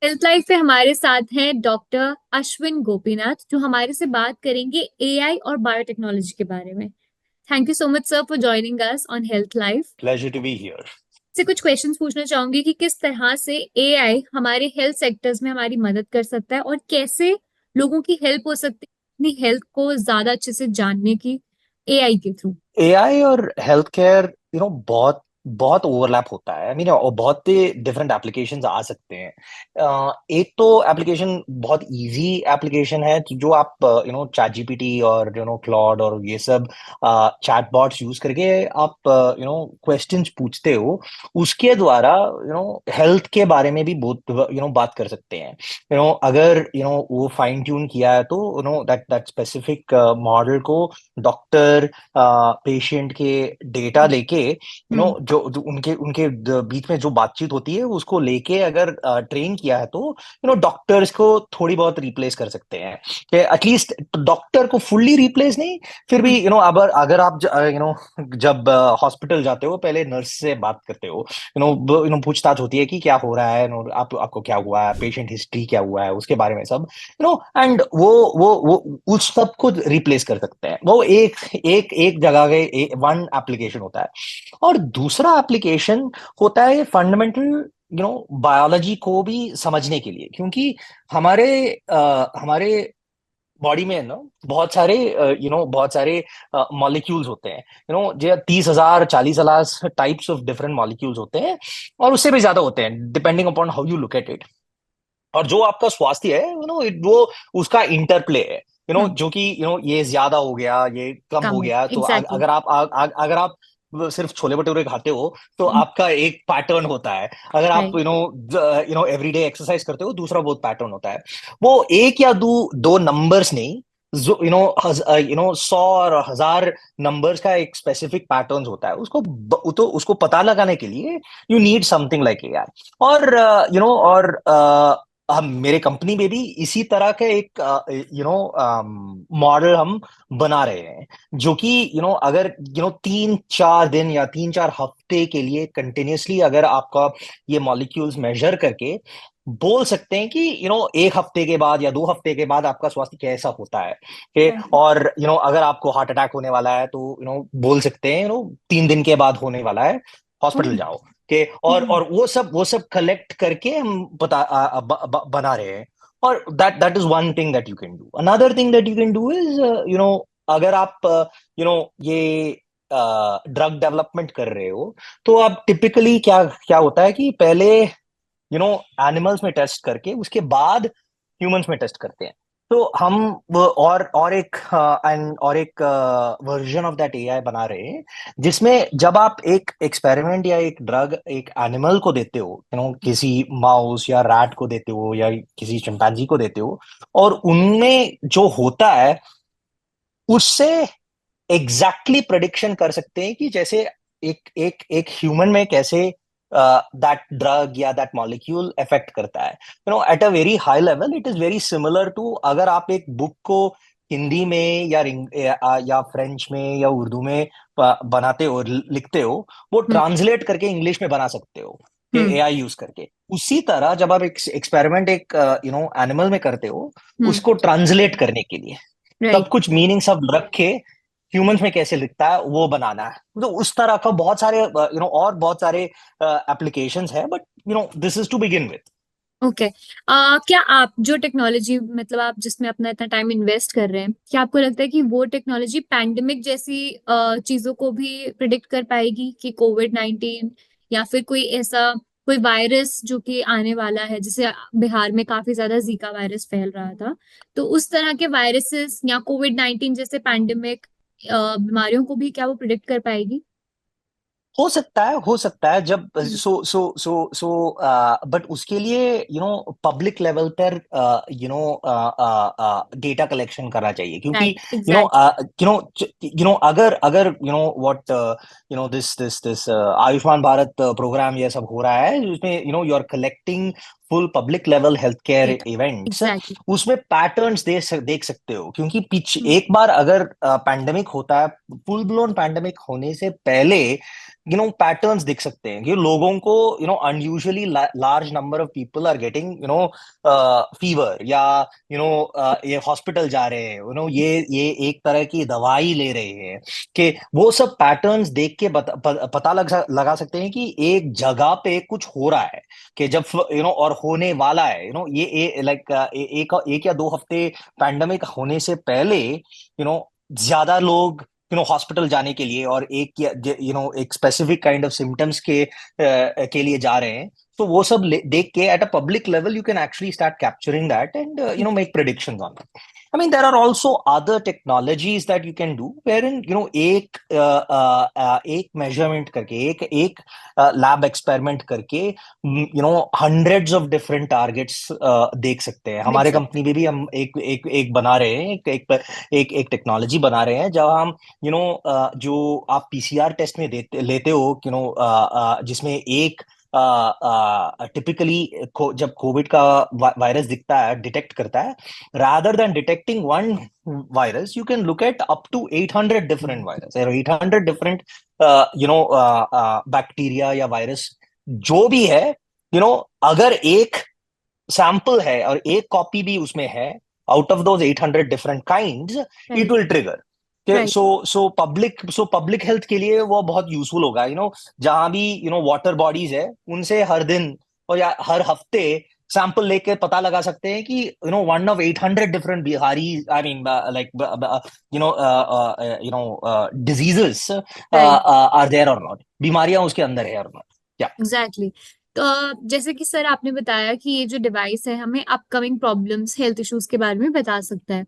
Health life पे हमारे साथ हैं डॉक्टर अश्विन गोपीनाथ, जो हमारे से बात करेंगे एआई और बायोटेक्नोलॉजी के बारे में। Thank you so much sir for joining us on health life. Pleasure to be here. से कुछ क्वेश्चंस पूछना चाहूंगी कि किस तरह से एआई हमारे हेल्थ सेक्टर्स में हमारी मदद कर सकता है और कैसे लोगों की हेल्प हो सकती है अपनी हेल्थ को ज्यादा अच्छे से जानने की एआई के थ्रू। एआई और हेल्थ केयर बहुत बहुत ओवरलैप होता है। आई मीन और बहुत ही डिफरेंट एप्लीकेशंस आ सकते हैं। एक तो एप्लीकेशन बहुत इजी एप्लीकेशन है जो आप चैट जीपीटी और क्लॉड और ये सब चैटबॉट्स यूज करके आप क्वेश्चंस पूछते हो। उसके द्वारा हेल्थ के बारे में भी बहुत बात कर सकते हैं। अगर वो फाइन ट्यून किया है तो दैट दैट स्पेसिफिक मॉडल को डॉक्टर पेशेंट के डेटा लेके हम्म। जो उनके उनके बीच में जो बातचीत होती है उसको लेके अगर ट्रेन किया है तो डॉक्टर्स को थोड़ी बहुत रिप्लेस कर सकते हैं। कि एटलीस्ट डॉक्टर को फुल्ली रिप्लेस नहीं, फिर भी हम्म। अगर अगर आप जब हॉस्पिटल जाते हो पहले नर्स से बात करते हो। पूछताछ होती है कि क्या हो रहा है, आपको क्या हुआ है, पेशेंट हिस्ट्री क्या हुआ है, उसके बारे में सब एंड वो उस सब को रिप्लेस कर सकते हैं। वो एक एक एक जगह के वन एप्लीकेशन होता है। और दूसरा एप्लीकेशन होता है फंडामेंटल बायोलॉजी को भी समझने के लिए, क्योंकि हमारे हमारे बॉडी में ना बहुत सारे मॉलिक्यूल्स होते हैं। जो 30,000 40,000 टाइप्स ऑफ डिफरेंट मॉलिक्यूल्स होते हैं, और उससे भी ज्यादा होते हैं depending upon how you look at it. और जो आपका स्वास्थ्य है वो उसका इंटरप्ले है। हम्म। जो कि ये ज्यादा हो गया, ये कम कम हो हो गया, तो एग्जैक्टली। अगर आप सिर्फ छोले भटूरे खाते हो तो आपका एक पैटर्न होता है। अगर आप राइट। एवरीडे एक्सरसाइज करते हो दूसरा बहुत पैटर्न होता है। वो एक या दो दो नंबर्स नहीं, जो 100 और 1,000 नंबर्स का एक स्पेसिफिक पैटर्न होता है। तो उसको पता लगाने के लिए you need something like AI. और और हम मेरे कंपनी में भी इसी तरह का एक मॉडल हम बना रहे हैं, जो कि अगर 3-4 दिन या 3-4 हफ्ते के लिए कंटिन्यूअसली अगर आपका ये मॉलिक्यूल्स मेजर करके बोल सकते हैं कि एक हफ्ते के बाद या 2 हफ्ते के बाद आपका स्वास्थ्य कैसा होता है। और अगर आपको हार्ट अटैक होने वाला है तो बोल सकते हैं 3 दिन के बाद होने वाला है, हॉस्पिटल जाओ। के और वो सब कलेक्ट करके हम बना रहे हैं। और that is one thing that you can do. Another thing that you can do is अगर आप ये ड्रग डेवलपमेंट कर रहे हो, तो आप टिपिकली क्या क्या होता है कि पहले एनिमल्स में टेस्ट करके उसके बाद ह्यूमंस में टेस्ट करते हैं। तो हम और एक वर्जन ऑफ दैट एआई बना रहे हैं, जिसमें जब आप एक एक्सपेरिमेंट या एक ड्रग एक एनिमल को देते हो, किसी माउस या रैट को देते हो या किसी चिंपैंजी को देते हो, और उनमें जो होता है उससे एग्जैक्टली प्रेडिक्शन कर सकते हैं कि जैसे एक एक एक ह्यूमन में कैसे दैट ड्रग या दैट मॉलिक्यूल इफेक्ट करता है। At a very high level it is very similar to अगर आप एक बुक को हिंदी में या फ्रेंच में या उर्दू में बनाते हो, लिखते हो, वो हम्म। ट्रांसलेट करके इंग्लिश में बना सकते हो कि हम्म। एआई यूज करके। उसी तरह जब आप एक एक्सपेरिमेंट एक एनिमल में करते हो, हम्म। उसको ट्रांसलेट करने के लिए सब राइट। कुछ मीनिंग सब रख के ह्यूमंस में कैसे लिखता है वो बनाना है। तो उस तरह का बहुत सारे और बहुत सारे एप्लीकेशंस है, but this is to begin with. Okay. क्या आप जो टेक्नोलॉजी मतलब आप जिसमें अपना इतना टाइम इन्वेस्ट कर रहे हैं, क्या आपको लगता है कि वो टेक्नोलॉजी पैंडेमिक जैसी चीजों को भी प्रिडिक्ट कर पाएगी कि कोविड 19 या फिर कोई ऐसा कोई वायरस जो कि आने वाला है, जैसे बिहार में काफी ज्यादा जीका वायरस फैल रहा था, तो उस तरह के वायरसेस या कोविड 19 जैसे पैंडेमिक बीमारियों को भी क्या वो प्रिडिक्ट कर पाएगी? हो सकता है जब हम्म। सो बट उसके लिए पब्लिक लेवल पर डेटा कलेक्शन करना चाहिए, क्योंकि राइट एग्जैक्टली। अगर अगर what this Ayushman Bharat programme ये सब हो रहा है, उसमें you are collecting full public level health care data. Events. Exactly. उसमें पैटर्न्स देख सकते हो, क्योंकि पीछे एक बार अगर पैंडेमिक होता है, फुल ब्लोन पैंडेमिक होने से पहले पैटर्न्स दिख सकते हैं कि लोगों को unusually large number of people are getting fever, या ये हॉस्पिटल जा रहे हैं, ये एक तरह की दवाई ले रहे हैं, कि वो सब पैटर्न्स देख के पता लगा सकते हैं कि एक जगह पे कुछ हो रहा है, कि जब और होने वाला है, ये लाइक एक या 2 हफ्ते पैंडमिक होने से पहले ज्यादा लोग हॉस्पिटल जाने के लिए और एक स्पेसिफिक काइंड ऑफ सिम्टम्स के लिए जा रहे हैं। तो वो सब देख के at a public level you can actually start capturing that and make predictions on that. I mean, there are also other technologies that you can do, wherein एक measurement करके, एक lab experiment करके, hundreds of different targets देख सकते हैं। हमारे देख company में भी हम एक बना रहे हैं, एक टेक्नोलॉजी बना रहे हैं, जब हम जो आप पीसीआर टेस्ट में लेते हो, जिसमें एक टिपिकली जब कोविड का वायरस दिखता है, डिटेक्ट करता है, rather than detecting one virus, you can look at up to 800 different virus or 800 different bacteria या वायरस जो भी है, अगर एक सैंपल है और एक कॉपी भी उसमें है, out of those 800 different kinds, it will trigger. Right public health के लिए वो बहुत यूजफुल होगा। जहां भी वाटर बॉडीज है, उनसे हर दिन और या हर हफ्ते सैंपल लेके पता लगा सकते हैं कि वन ऑफ 800 डिफरेंट बिहारी, I mean like diseases right are there और नॉट, बीमारियां उसके अंदर है और नॉट। या एग्जैक्टली। तो जैसे कि सर आपने बताया कि ये जो डिवाइस है हमें अपकमिंग प्रॉब्लम्स हेल्थ इश्यूज के बारे में बता सकता है।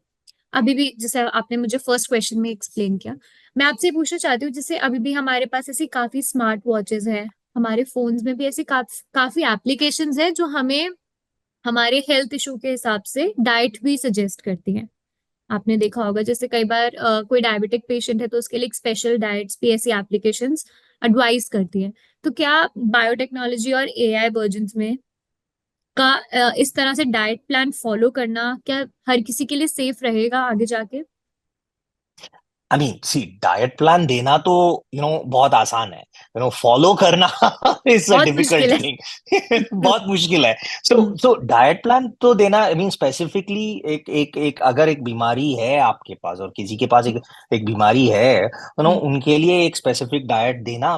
अभी भी जैसे आपने मुझे फर्स्ट क्वेश्चन में एक्सप्लेन किया, मैं आपसे पूछना चाहती हूँ, जैसे अभी भी हमारे पास ऐसी काफी स्मार्ट वॉचेस हैं, हमारे फोन्स में भी ऐसी काफी एप्लीकेशंस हैं जो हमें हमारे हेल्थ इशू के हिसाब से डाइट भी सजेस्ट करती हैं। आपने देखा होगा जैसे कई बार कोई डायबिटिक पेशेंट है तो उसके लिए एक स्पेशल डाइट्स भी ऐसी एप्लीकेशंस एडवाइस करती हैं। तो क्या बायोटेक्नोलॉजी और एआई वर्जन्स में का इस तरह से डाइट प्लान फॉलो करना क्या हर किसी के लिए सेफ रहेगा आगे जाके? I mean see, diet plan देना तो बहुत आसान है, फॉलो करना इज अ बहुत मुश्किल डिफिकल्ट है। थिंग। बहुत मुश्किल है। सो हम्म, सो डाइट प्लान तो देना, आई मीन स्पेसिफिकली एक अगर एक बीमारी है आपके पास और किसी के पास एक बीमारी है, हम्म, उनके लिए एक स्पेसिफिक डाइट देना,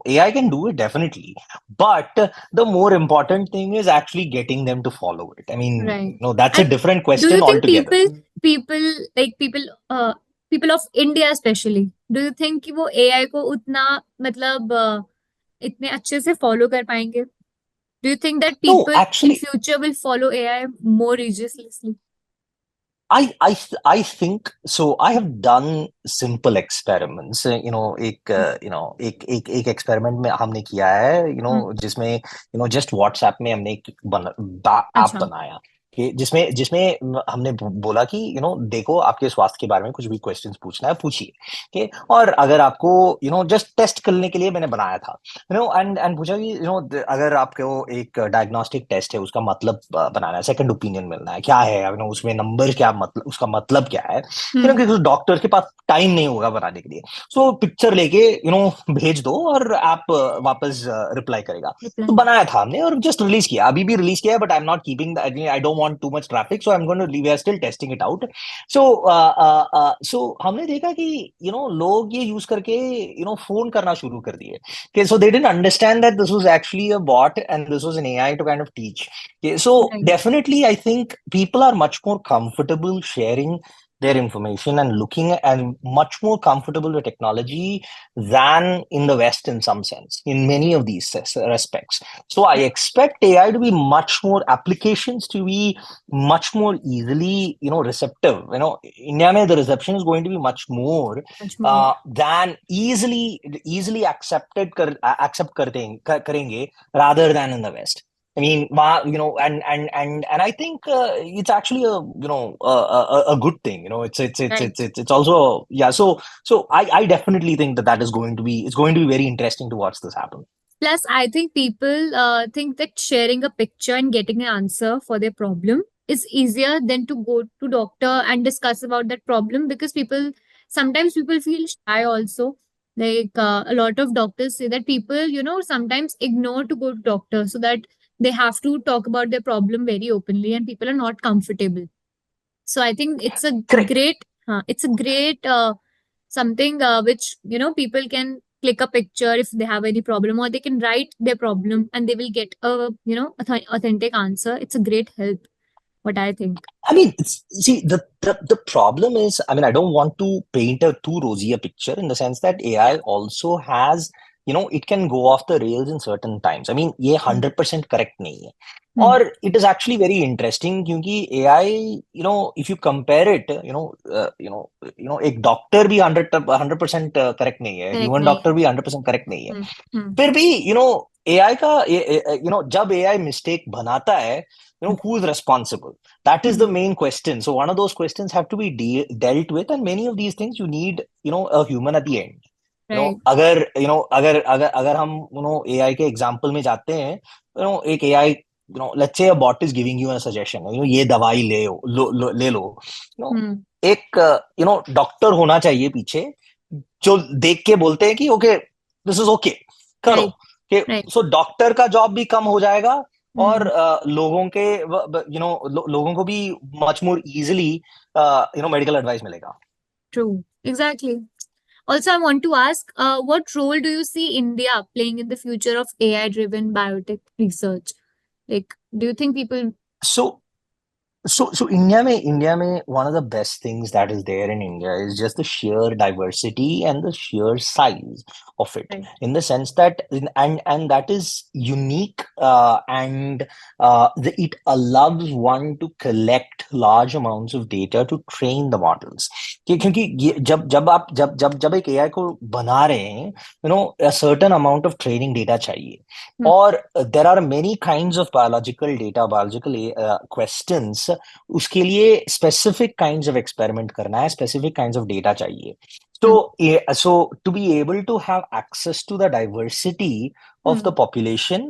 AI can do it definitely, but the more important thing is actually getting them to follow it. I mean right. That's a and different do you question all think together. People like people of India specially, do you think कि वो AI को उतना मतलब इतने अच्छे से follow कर पाएंगे? Do you think that know people in actually, future will follow AI more religiously? I think so. I have done simple experiments. एक experiment में हमने किया है, जिसमें just WhatsApp में हमने एक ऐप अच्छा। बनाया, कि जिसमें जिसमें हमने बोला कि देखो, आपके स्वास्थ्य के बारे में कुछ भी क्वेश्चंस पूछना है, पूछिए। कि और अगर आपको जस्ट टेस्ट करने के लिए मैंने बनाया था, एंड पूछा कि अगर आपको एक डायग्नोस्टिक टेस्ट है, उसका मतलब बनाना है, सेकंड ओपिनियन मिलना है, क्या है उसमें नंबर, क्या मतलब, उसका मतलब क्या है, हम्म। क्योंकि डॉक्टर के पास टाइम नहीं होगा बनाने के लिए। सो पिक्चर लेके भेज दो और आप वापस रिप्लाई करेगा। तो रिप्लाई। बनाया था हमने और जस्ट रिलीज किया, अभी भी रिलीज किया है, but I am not keeping, I don't want too much traffic, so I am going to we are still testing it out. So so हमने देखा कि लोग ये यूज करके फोन करना शुरू कर दिए। Okay, so they didn't understand that this was actually a bot and this was an AI to kind of teach. Okay, so right. definitely, I think people are much more comfortable sharing their information and looking and much more comfortable with technology than in the West in some sense, in many of these respects. So I expect AI to be much more applications to be much more easily, receptive. India mein the reception is going to be much more much more. than easily accept करेंगे rather than in the West. I mean, and I think it's actually a good thing. Right. It's also, yeah. So I definitely think that is going to be, it's going to be very interesting to watch this happen. Plus, I think people think that sharing a picture and getting an answer for their problem is easier than to go to doctor and discuss about that problem, because people sometimes people feel shy also. Like a lot of doctors say that people, sometimes ignore to go to doctor so that they have to talk about their problem very openly and people are not comfortable. So I think Correct. it's a great something which people can click a picture if they have any problem, or they can write their problem and they will get a authentic answer. It's a great help, what I think. I mean, see, the problem is, I mean, I don't want to paint a too rosy a picture in the sense that AI also has, it can go off the rails in certain times. I mean, ये Hmm. 100% correct नहीं है. Hmm. और it is actually very interesting क्योंकि AI, if you compare it, एक doctor भी 100% correct नहीं है, Correct human nahi doctor hai. भी 100% करेक्ट नहीं है. Hmm. Hmm. फिर भी एआई का जब एआई मिस्टेक बनाता है, who is responsible? That is the Hmm. main question. So one of those questions have to be dealt with, and many of these things you need a human at the end. Right. अगर हम AI के example में जाते हैं, एक AI, let's say a bot is giving you a suggestion, ये दवाई ले लो. Hmm. एक डॉक्टर होना चाहिए पीछे जो देख के बोलते हैं कि ओके, दिस इज ओके, करो. Right. कि Right. सो डॉक्टर का जॉब भी कम हो जाएगा, और Hmm. लोगों के लोगों को भी much more easily medical advice मिलेगा. True. Exactly. Also, I want to ask, what role do you see India playing in the future of AI-driven biotech research? Like, do you think people? So So India में one of the best things that is there in India is just the sheer diversity and the sheer size of it. Right. In the sense that and that is unique, and it allows one to collect large amounts of data to train the models. क्योंकि जब एक AI को बना रहे हैं, a certain amount of training data चाहिए. Hmm. और there are many kinds of biological data, biological questions. उसके लिए specific kinds of experiment करना है, specific kinds of data चाहिए. So, Hmm. so to be able to have access to the diversity of the Hmm. population,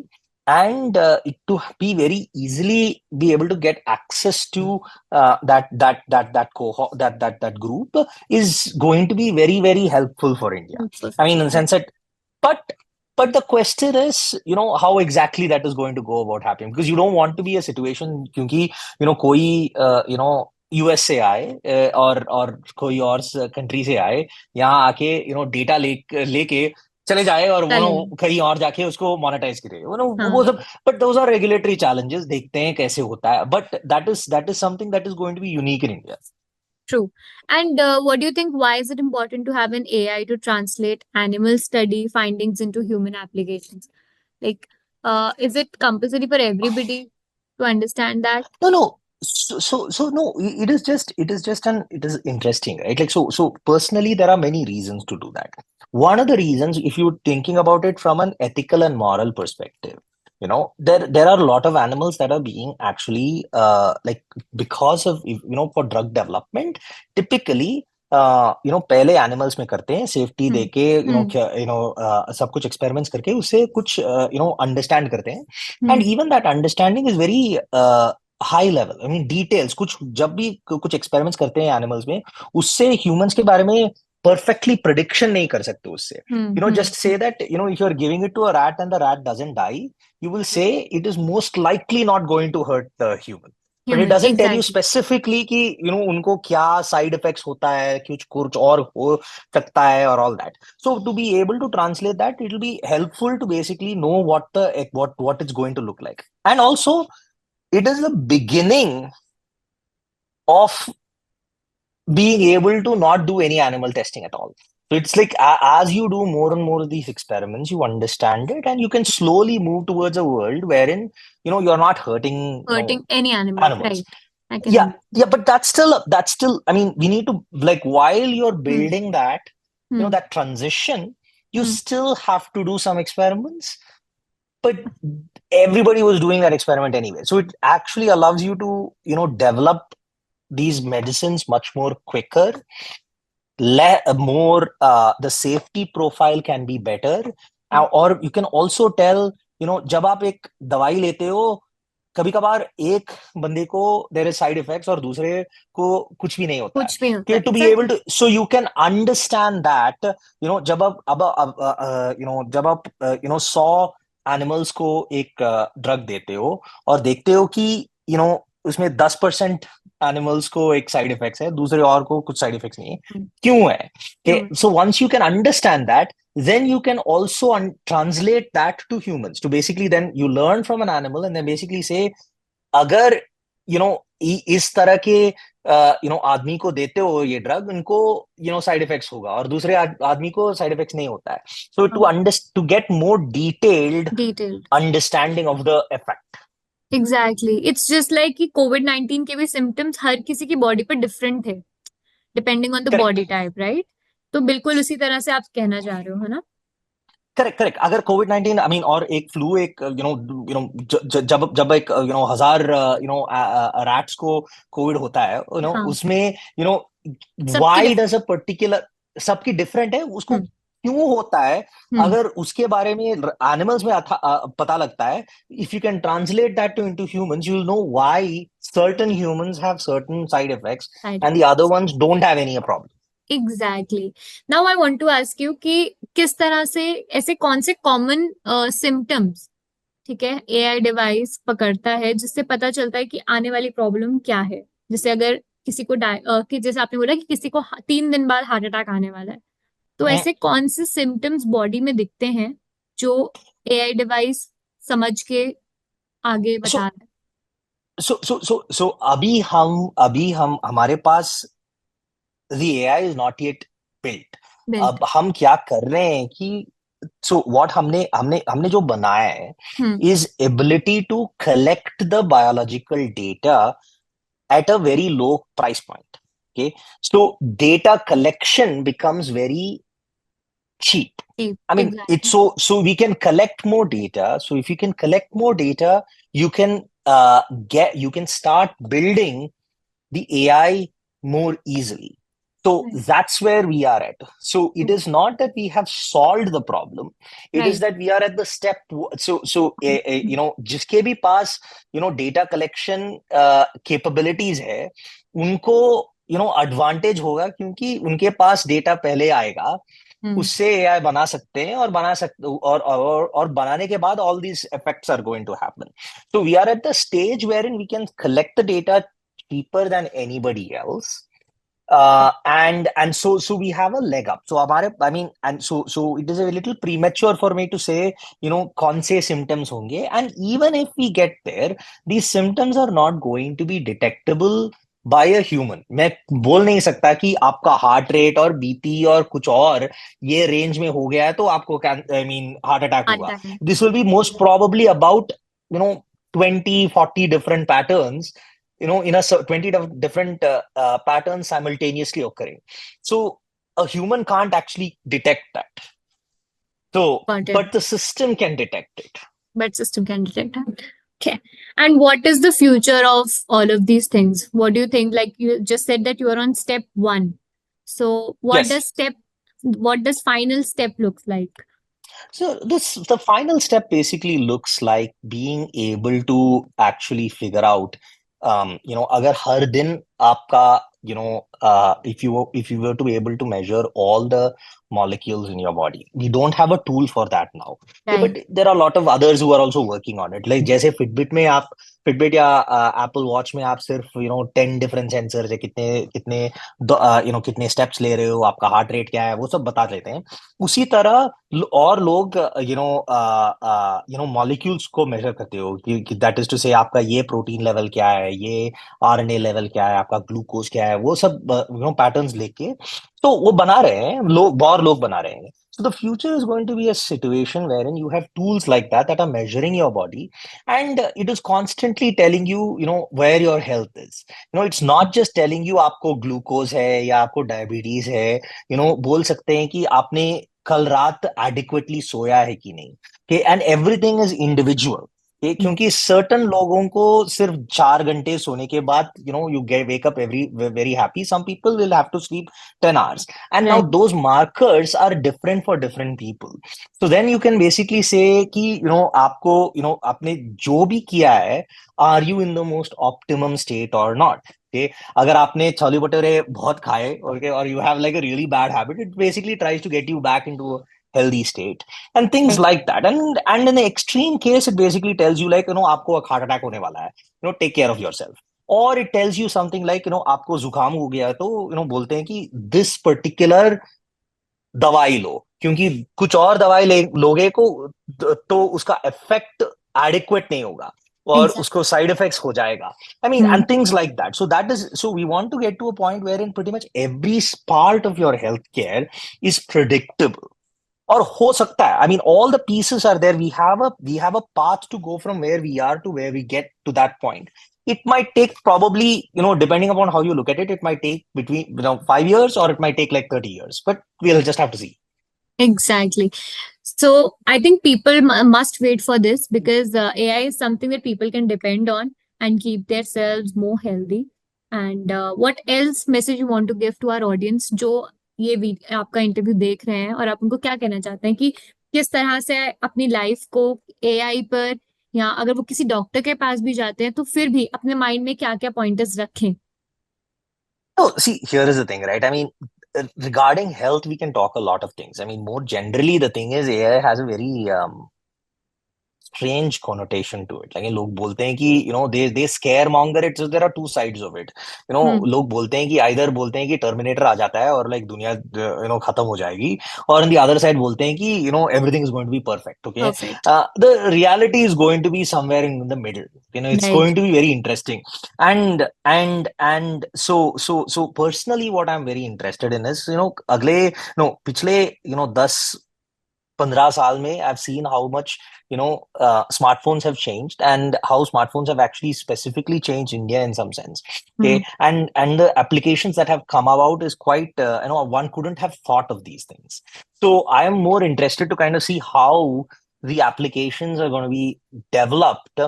and it to be very easily be able to get access to that cohort, that group, is going to be very, very helpful for India. Helpful. I mean, in the Right. sense that, but the question is, how exactly that is going to go about happening, because you don't want to be a situation क्योंकि कोई US से आए, और कोई और country से आए, यहाँ आके डेटा लेके चले जाए, और वो Challenge. कहीं और जाके उसको मोनेटाइज करे, वो हाँ. सब. But those are regulatory challenges, देखते हैं कैसे होता है, but that is something that is going to be unique in India. True. And what do you think? Why is it important to have an AI to translate animal study findings into human applications? Like, is it compulsory for everybody to understand that? No, no. So no, it is interesting, right? Like, so personally, there are many reasons to do that. One of the reasons, if you're thinking about it from an ethical and moral perspective, there are a lot of animals that are being actually, like, because of, for drug development, typically, पहले animals में करते हैं, safety Hmm. देके, Hmm. सब कुछ experiments करके उससे कुछ अंडरस्टैंड करते हैं. Hmm. And even that understanding is very high level. I mean, details कुछ, जब भी कुछ एक्सपेरिमेंट्स करते हैं एनिमल्स में, उससे ह्यूमंस के बारे में परफेक्टली प्रिडिक्शन नहीं कर सकते उससे. Hmm. Hmm. Just say that, if you are giving it to a rat and the rat doesn't die, you will say it is most likely not going to hurt the human. But it Human. doesn't tell you Exactly. specifically कि उनको क्या side effects होता है, कुछ कुछ और हो सकता है, और all that. So to be able to translate that, it will be helpful to basically know what it's going to look like. And also, it is the beginning of being able to not do any animal testing at all. So it's like, as you do more and more of these experiments, you understand it, and you can slowly move towards a world wherein you're not hurting Hurting any animal. animals. Right. I can Yeah, understand. yeah, but that's still. I mean, we need to, like, while you're Hmm. building that, Hmm. that transition, you Hmm. still have to do some experiments. But everybody was doing that experiment anyway, so it actually allows you to develop these medicines much more quicker, more, the safety profile can be better. Hmm. Or you can also tell, जब आप एक दवाई लेते हो, कभी कभार एक बंदे को देयर इज साइड इफेक्ट्स और दूसरे को कुछ भी नहीं होता है. कुछ भी होता कि है, to be able exactly. To, so you can understand that, जब आप अब जब आप 100 एनिमल्स को एक ड्रग देते हो और देखते हो कि उसमें 10% एनिमल्स को एक साइड इफेक्ट्स है, दूसरे और को कुछ साइड इफेक्ट्स नहीं है. क्यों है? क्यों है? So once you can understand that, then you can also translate that to humans. To basically then you learn from an animal and then basically say, अगर इस तरह के आदमी को देते हो ये ड्रग, इनको साइड इफेक्ट्स होगा और दूसरे आदमी को साइड इफेक्ट्स नहीं होता है. So to get more detailed detailed. Understanding of the effect. Exactly, it's just like कि कोविड-19 के भी सिम्टम्स हर किसी की बॉडी पर डिफरेंट थे, depending on the correct, body type, right? तो बिल्कुल उसी तरह से आप कहना चाह रहे हो, है ना? Correct, correct. अगर कोविड 19, आई मीन, और एक फ्लू, एक जब जब एक 1,000 रैट्स को कोविड होता है, हाँ। उसमें सबकी why does different. A particular, सबकी डिफरेंट है, उसको हम्म। क्यों होता है, हम्म। अगर उसके बारे में एनिमल्स में पता लगता है, if you can translate that to into humans, you will know why certain humans have certain side effects side and the other effects. ones don't have any problem. Exactly. Now I want to ask you कि किस तरह से, ऐसे कौन से common symptoms, ठीक है, AI device पकड़ता है जिससे पता चलता है कि आने वाली प्रॉब्लम क्या है? जैसे अगर किसी को कि जैसे आपने बोला कि किसी को 3 दिन बाद हार्ट अटैक आने वाला है, तो ऐसे कौन से सिम्टम्स बॉडी में दिखते हैं जो एआई डिवाइस समझ के आगे बता सो रहा है? सो अभी हम हमारे पास the AI is not yet built. Built. अब हम क्या कर रहे हैं कि व्हाट हमने हमने हमने जो बनाया है हम्म। is ability to collect the biological data at a very low price point. Okay, so data collection becomes very cheap. I mean, it's exactly. so we can collect more data. So if you can collect more data, you can you can start building the AI more easily. So that's where we are at. So it is not that we have solved the problem. It is right. that we are at the step. जिसके भी पास data collection capabilities है, उनको advantage होगा, क्योंकि उनके पास data पहले आएगा, हम्म। उससे एआई बना सकते हैं, और बना सकते, और बनाने के बाद all these effects are going to happen. So we are at the stage wherein we can collect the data cheaper than anybody else. And so we have a leg up. So हमारे, I mean, and so it is a little premature for me to say कौन से symptoms होंगे. And even if we get there, these symptoms are not going to be detectable by a human. मैं बोल नहीं सकता कि आपका heart rate और बीपी और कुछ और ये रेंज में हो गया है तो आपको, I mean, heart attack heart होगा. Attack. This will be most probably about 20-40 different patterns, in a 20 different patterns simultaneously occurring. So a human can't actually detect that. So, got it. but the system can detect it. But system can detect that. Okay. And what is the future of all of these things? What do you think? Like you just said that you are on step one. So Yes. what does final step looks like? So the final step basically looks like being able to actually figure out, अगर हर दिन आपका, if you were to be able to measure all the molecules in your body, we don't have a tool for that now. Okay, Right. but there are a lot of others who are also working on it. Like जैसे Fitbit या Apple watch में आप सिर्फ 10 different sensor है, कितने कितने कितने steps ले रहे हो, आपका हार्ट रेट क्या है, वो सब बता देते हैं. उसी तरह और लोग मॉलिक्यूल्स को मेजर करते हो, कि दैट इज टू से आपका ये प्रोटीन लेवल क्या है, ये आरएनए लेवल क्या है, आपका ग्लूकोज क्या है, वो सब पैटर्न्स लेके तो वो बना रहे हैं लोग, और लोग बना रहे हैं. So the future is going to be a situation wherein you have tools like that are measuring your body, and it is constantly telling you, where your health is. It's not just telling you आपको glucose है या आपको diabetes है. बोल सकते हैं कि आपने कल रात एडिक्वेटली सोया है कि नहीं. Okay, and everything is individual. क्योंकि सर्टन लोगों को सिर्फ 4 घंटे सोने के बाद you get wake up every very happy, some people will have to sleep 10 hours, and now right. Those markers are different for different people. So then you can basically say कि आपको आपने जो भी किया है, are you in the most optimum state और not. अगर आपने छोले भटूरे बहुत खाए, ओके, और you have like a really bad habit, it basically tries to get you back into healthy state and things like that. And in the extreme case, it basically tells you like आपको heart attack होने वाला है, take care of yourself. Or it tells you something like आपको जुकाम हो गया है, तो बोलते हैं कि this particular दवाई लो, क्योंकि कुछ और दवाई लोगे को तो उसका इफेक्ट एडिक्वेट नहीं होगा और एग्जैक्ट। उसको साइड इफेक्ट्स हो जाएगा. I mean, and things like that. So that is, so we want to get to a point wherein pretty much every part of your healthcare is predictable. और हो सकता है, I mean, all the pieces are there. We have a path to go from where we are to where we get to that point. It might take probably, depending upon how you look at it, it might take between 5 years, or it might take like 30 years. But we'll just have to see. Exactly. So I think people must wait for this because AI is something that people can depend on and keep themselves more healthy. And what else message you want to give to our audience जो ये आपका interview देख रहे हैं, और आप उनको क्या कहना चाहते हैं कि किस तरह से अपनी लाइफ को एआई पर, या अगर वो किसी डॉक्टर के पास भी जाते हैं तो फिर भी अपने माइंड में क्या क्या पॉइंटर्स रखें? So, see, here is the thing, right? I mean, regarding health, we can talk a lot of things. I mean, more generally, the thing is, AI has a very strange connotation to it. Like लोग बोलते हैं कि they scare monger it, so there are two sides of it. लोग बोलते हैं कि either बोलते हैं कि टर्मिनेटर आ जाता है और like दुनिया खत्म हो जाएगी, और on the other side बोलते हैं कि everything is going to be perfect. Okay, Perfect. the reality is going to be somewhere in the middle. It's Right. going to be very interesting. And so personally, what I'm very interested in is अगले पिछले 10-15 साल में I've seen how much smartphones have changed, and how smartphones have actually specifically changed India in some sense. Okay, and the applications that have come about is quite one couldn't have thought of these things. So I am more interested to kind of see how the applications are going to be developed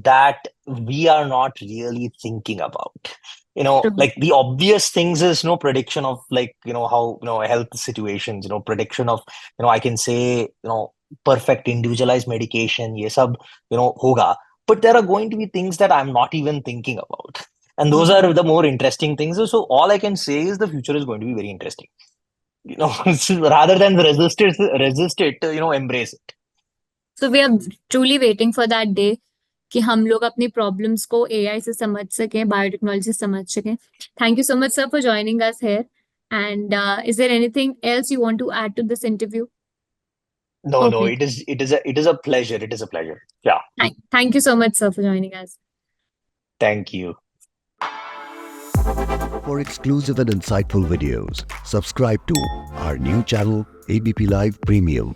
that we are not really thinking about. True. Like the obvious things is prediction of like how health situations, prediction of I can say perfect individualized medication, ये सब होगा. But there are going to be things that I'm not even thinking about, and those are the more interesting things. So all I can say is the future is going to be very interesting. Rather than resist it, embrace it. So we are truly waiting for that day कि हम लोग अपनी problems को AI से समझ सकें, biotechnology से समझ सकें. Thank you so much sir for joining us here. And is there anything else you want to add to this interview? No, okay. it is a pleasure. It is a pleasure. Yeah. Thank you so much sir for joining us. Thank you. For exclusive and insightful videos, subscribe to our new channel ABP Live Premium.